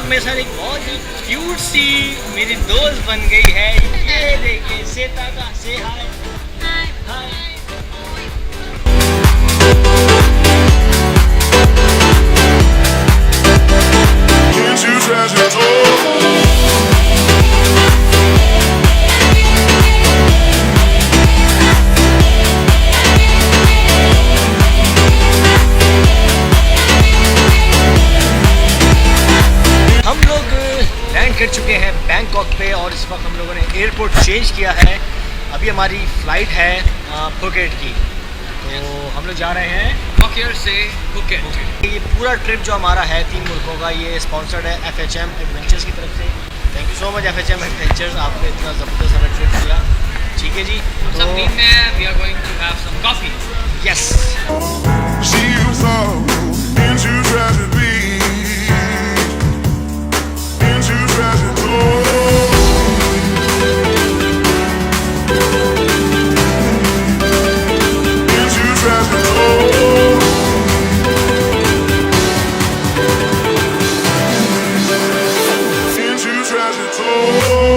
मेरे साथ एक बहुत ही क्यूट सी मेरी दोस्त बन गई है। ये देखिए श्वेता का से हाय हाय। हम लोग लैंड कर चुके हैं बैंकॉक पे और इस वक्त हम लोगों ने एयरपोर्ट चेंज किया है। अभी हमारी फ्लाइट है फुकेट की, तो हम लोग जा रहे हैं Phuket से फुकेट। ये पूरा ट्रिप जो हमारा है 3 मुल्कों का, ये स्पॉन्सर्ड है FHM एडवेंचर्स की तरफ से। Thank you so much FHM adventures, आपने इतना ज़बरदस्त हमें ट्रिप दिया। ठीक है जी, हम सब टीम में हैं, we are going to have some coffee. Yes. Into treasure trove.